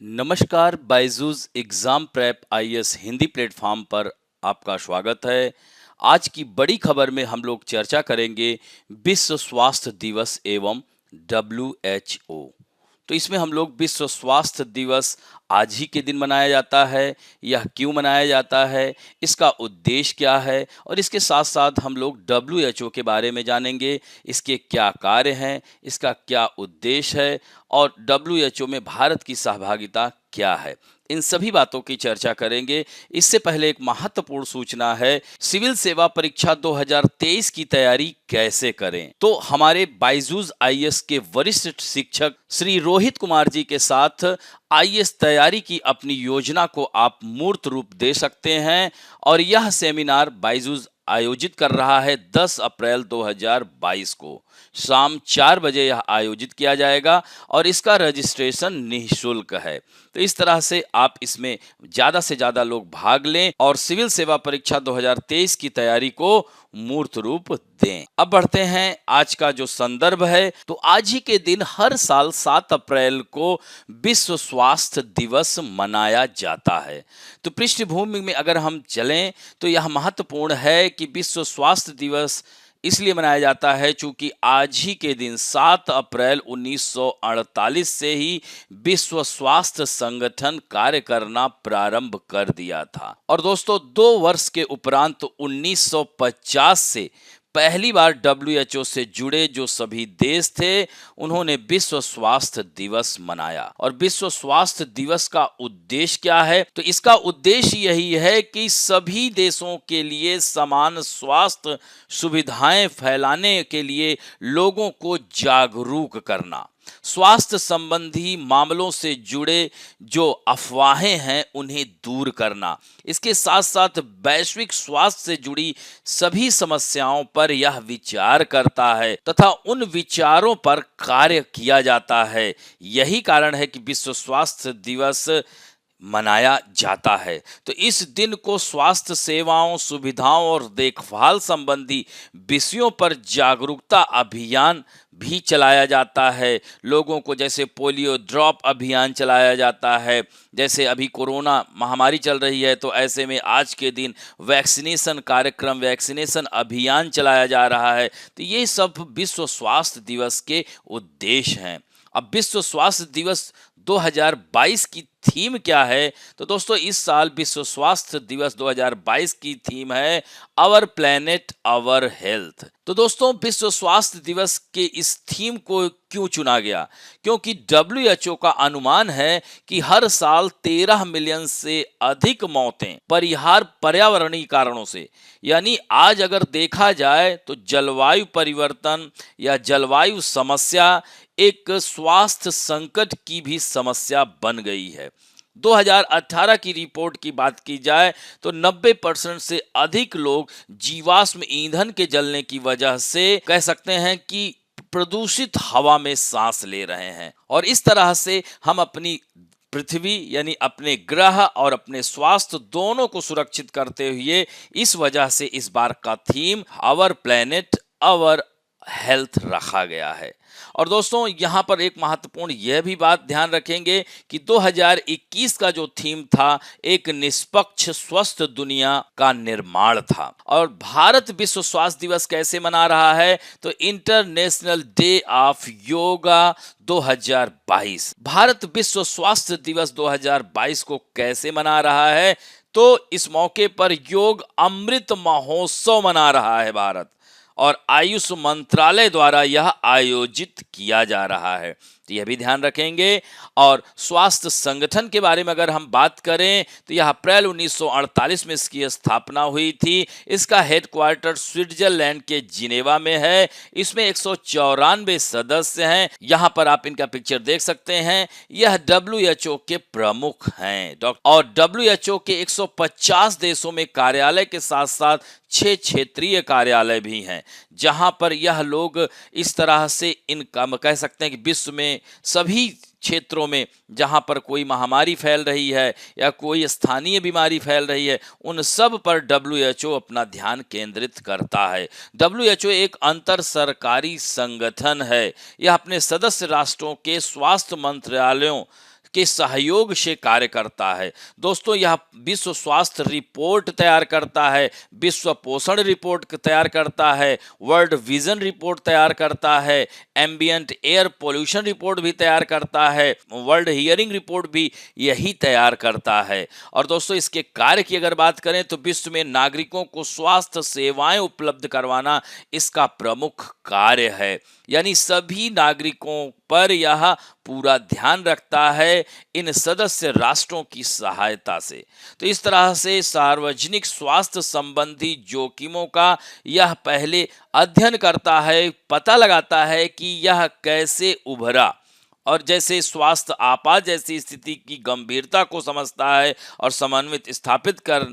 नमस्कार, Byju's exam prep IAS Hindi platform पर आपका स्वागत है। आज की बड़ी खबर में हम लोग चर्चा करेंगे विश्व स्वास्थ्य दिवस एवं डब्ल्यूएचओ। तो इसमें हम लोग विश्व स्वास्थ्य दिवस आज ही के दिन मनाया जाता है, यह क्यों मनाया जाता है, इसका उद्देश्य क्या है और इसके साथ साथ हम लोग डब्ल्यूएचओ के बारे में जानेंगे, इसके क्या कार्य हैं, इसका क्या उद्देश्य है और डब्ल्यूएचओ में भारत की सहभागिता क्या है। इन सभी बातों की चर्चा करेंगे। इससे पहले एक महत्वपूर्ण सूचना है, सिविल सेवा परीक्षा 2023 की तैयारी कैसे करें। तो हमारे बायजूस आईएएस के वरिष्ठ शिक्षक श्री रोहित कुमार जी के साथ आईएएस तैयारी की अपनी योजना को आप मूर्त रूप दे सकते हैं और यह सेमिनार बायजूस आयोजित कर रहा है 10 अप्रैल 2022 को शाम 4 बजे यह आयोजित किया जाएगा और इसका रजिस्ट्रेशन निःशुल्क है। तो इस तरह से आप इसमें ज़्यादा से ज़्यादा लोग भाग लें और सिविल सेवा परीक्षा 2023 की तैयारी को मूर्त रूप दें। अब बढ़ते हैं आज का जो संदर्भ है। तो आज ही के दिन हर साल 7 अप्रैल को विश्व स्वास्थ्य दिवस मनाया जाता है। तो पृष्ठभूमि में अगर हम चलें तो यह महत्वपूर्ण है कि विश्व स्वास्थ्य दिवस इसलिए मनाया जाता है चूंकि आज ही के दिन 7 अप्रैल 1948 से ही विश्व स्वास्थ्य संगठन कार्य करना प्रारंभ कर दिया था। और दोस्तों 2 वर्ष के उपरांत 1950 से पहली बार डब्ल्यूएचओ से जुड़े जो सभी देश थे उन्होंने विश्व स्वास्थ्य दिवस मनाया। और विश्व स्वास्थ्य दिवस का उद्देश्य क्या है? तो इसका उद्देश्य यही है कि सभी देशों के लिए समान स्वास्थ्य सुविधाएं फैलाने के लिए लोगों को जागरूक करना, स्वास्थ्य संबंधी मामलों से जुड़े जो अफवाहें हैं उन्हें दूर करना, इसके साथ साथ वैश्विक स्वास्थ्य से जुड़ी सभी समस्याओं पर यह विचार करता है तथा उन विचारों पर कार्य किया जाता है। यही कारण है कि विश्व स्वास्थ्य दिवस मनाया जाता है। तो इस दिन को स्वास्थ्य सेवाओं, सुविधाओं और देखभाल संबंधी विषयों पर जागरूकता अभियान भी चलाया जाता है। लोगों को जैसे पोलियो ड्रॉप अभियान चलाया जाता है, जैसे अभी कोरोना महामारी चल रही है तो ऐसे में आज के दिन वैक्सीनेशन कार्यक्रम, वैक्सीनेशन अभियान चलाया जा रहा है। तो ये सब विश्व स्वास्थ्य दिवस के उद्देश्य हैं। अब विश्व स्वास्थ्य दिवस 2022 की थीम क्या है? तो दोस्तों इस साल विश्व स्वास्थ्य दिवस 2022 की थीम है आवर प्लेनेट आवर हेल्थ। तो दोस्तों विश्व स्वास्थ्य दिवस के इस थीम को क्यों चुना गया? क्योंकि डब्ल्यूएचओ का अनुमान है कि हर साल 13 मिलियन से अधिक मौतें परिहार पर्यावरणीय कारणों से, यानी आज अगर देखा जाए तो जलवायु परिवर्तन या जलवायु समस्या एक स्वास्थ्य संकट की भी समस्या बन गई है। 2018 की रिपोर्ट की बात की जाए तो 90% से अधिक लोग जीवाश्म ईंधन के जलने की वजह से कह सकते हैं कि प्रदूषित हवा में सांस ले रहे हैं। और इस तरह से हम अपनी पृथ्वी यानी अपने ग्रह और अपने स्वास्थ्य दोनों को सुरक्षित करते हुए इस वजह से इस बार का theme our planet our health रखा गया है। और दोस्तों यहाँ पर एक महत्वपूर्ण यह भी बात ध्यान रखेंगे कि 2021 का जो थीम था एक निष्पक्ष स्वस्थ दुनिया का निर्माण था। और भारत विश्व स्वास्थ्य दिवस कैसे मना रहा है? तो international day of yoga 2022। Bharat विश्व स्वास्थ्य दिवस 2022 को कैसे मना रहा है? तो इस मौके पर योग अमृत महोत्सव मना रहा है भारत, और आयुष मंत्रालय द्वारा यह आयोजित किया जा रहा है। तो यह भी ध्यान रखेंगे। और स्वास्थ्य संगठन के बारे में अगर हम बात करें तो यह अप्रैल 1948 में इसकी स्थापना हुई थी। इसका हेडक्वार्टर स्विट्जरलैंड के जिनेवा में है। इसमें 194 सदस्य हैं। यहाँ पर आप इनका पिक्चर देख सकते हैं। यह डब्ल्यूएचओ के प्रमुख हैं और डब्ल्यूएचओ के 150 देशों में कार्यालय के साथ साथ 6 क्षेत्रीय कार्यालय भी हैं, जहां पर यह लोग इस तरह से इनका कह सकते हैं कि विश्व में सभी क्षेत्रों में जहां पर कोई महामारी फैल रही है या कोई स्थानीय बीमारी फैल रही है उन सब पर डब्ल्यूएचओ अपना ध्यान केंद्रित करता है। डब्ल्यूएचओ एक अंतर सरकारी संगठन है। यह अपने सदस्य राष्ट्रों के स्वास्थ्य मंत्रालयों के सहयोग से कार्य करता है। दोस्तों, यह विश्व स्वास्थ्य रिपोर्ट तैयार करता है, विश्व पोषण रिपोर्ट तैयार करता है, वर्ल्ड विजन रिपोर्ट तैयार करता है, एम्बियंट एयर पोल्यूशन रिपोर्ट भी तैयार करता है, वर्ल्ड हियरिंग रिपोर्ट भी यही तैयार करता है। और दोस्तों, इसके कार्य की अगर बात करें तो विश्व में नागरिकों को स्वास्थ्य सेवाएं उपलब्ध करवाना इसका प्रमुख कार्य है। यानी सभी नागरिकों पर यह पूरा ध्यान रखता है इन सदस्य राष्ट्रों की सहायता से। तो इस तरह से सार्वजनिक स्वास्थ्य संबंधी जोखिमों का यह पहले अध्ययन करता है, पता लगाता है कि यह कैसे उभरा, और जैसे स्वास्थ्य आपात जैसी स्थिति की गंभीरता को समझता है और समन्वित स्थापित कर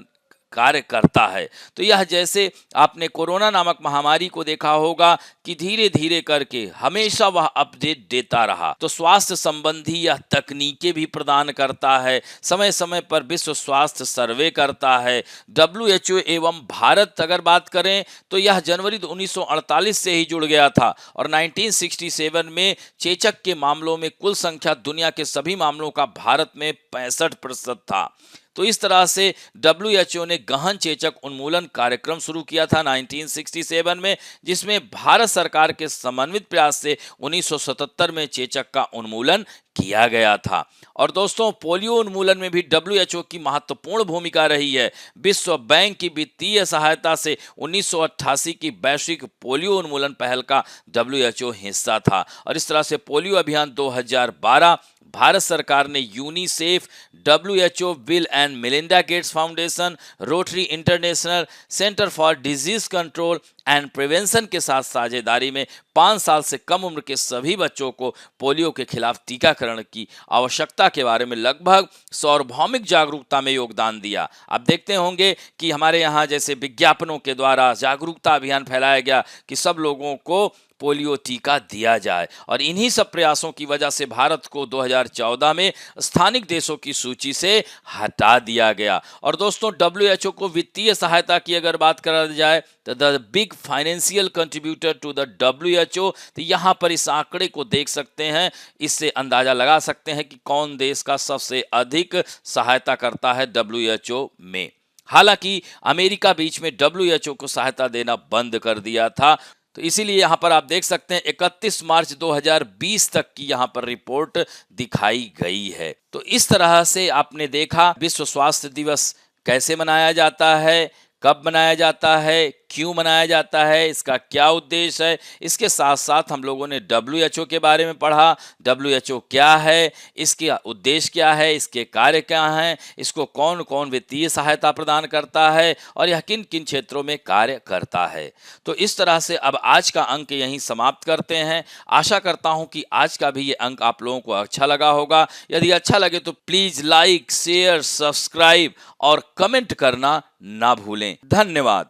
कार्य करता है। तो यह जैसे आपने कोरोना नामक महामारी को देखा होगा कि धीरे धीरे करके हमेशा वह अपडेट देता रहा। तो स्वास्थ्य संबंधी यह तकनीकें भी प्रदान करता है, समय समय पर विश्व स्वास्थ्य सर्वे करता है। WHO एवं भारत अगर बात करें तो यह जनवरी 1948 से ही जुड़ गया था और 1967 में चेचक के मामलों में कुल संख्या दुनिया के सभी मामलों का भारत में 65% था। तो इस तरह से WHO ने गहन चेचक उन्मूलन कार्यक्रम शुरू किया था 1967 में, जिसमें भारत सरकार के समन्वित प्रयास से 1977 में चेचक का उन्मूलन किया गया था। और दोस्तों, पोलियो उन्मूलन में भी WHO की महत्वपूर्ण भूमिका रही है। विश्व बैंक की वित्तीय सहायता से 1988 की वैश्विक पोलियो उन्मूलन पहल का WHO हिस्सा था। और इस तरह से पोलियो अभियान 2012 भारत सरकार ने UNICEF, WHO, bill and Melinda Gates foundation, rotary international, centre for disease control and prevention के साथ साझेदारी में 5 साल से कम उम्र के सभी बच्चों को पोलियो के खिलाफ टीकाकरण की आवश्यकता के बारे में लगभग सार्वभौमिक जागरूकता में योगदान दिया। आप देखते होंगे कि हमारे यहाँ जैसे विज्ञापनों के द्वारा जागरूकता अभियान फैलाया गया कि सब लोगों को पोलियो टीका दिया जाए, और इन्हीं सब प्रयासों की वजह से भारत को 2014 में स्थानिक देशों की सूची से हटा दिया गया। और दोस्तों, WHO को वित्तीय सहायता की अगर बात करा जाए तो the big financial contributor to the WHO, तो यहाँ पर इस आंकड़े को देख सकते हैं, इससे अंदाजा लगा सकते हैं कि कौन देश का सबसे अधिक सहायता करता है WHO में। हालांकि अमेरिका बीच में WHO को सहायता देना बंद कर दिया था। तो इसीलिए यहाँ पर आप देख सकते हैं 31 मार्च 2020 तक की यहाँ पर रिपोर्ट दिखाई गई है। तो इस तरह से आपने देखा विश्व स्वास्थ्य दिवस कैसे मनाया जाता है, कब मनाया जाता है, क्यों मनाया जाता है, इसका क्या उद्देश्य है। इसके साथ साथ हम लोगों ने WHO के बारे में पढ़ा, WHO क्या है, इसके उद्देश्य क्या है, इसके कार्य क्या हैं, इसको कौन कौन वित्तीय सहायता प्रदान करता है और यह किन किन क्षेत्रों में कार्य करता है। तो इस तरह से अब आज का अंक यहीं समाप्त करते हैं। आशा करता हूं कि आज का भी ये अंक आप लोगों को अच्छा लगा होगा। यदि अच्छा लगे तो प्लीज लाइक, शेयर, सब्सक्राइब और कमेंट करना ना भूलें। धन्यवाद।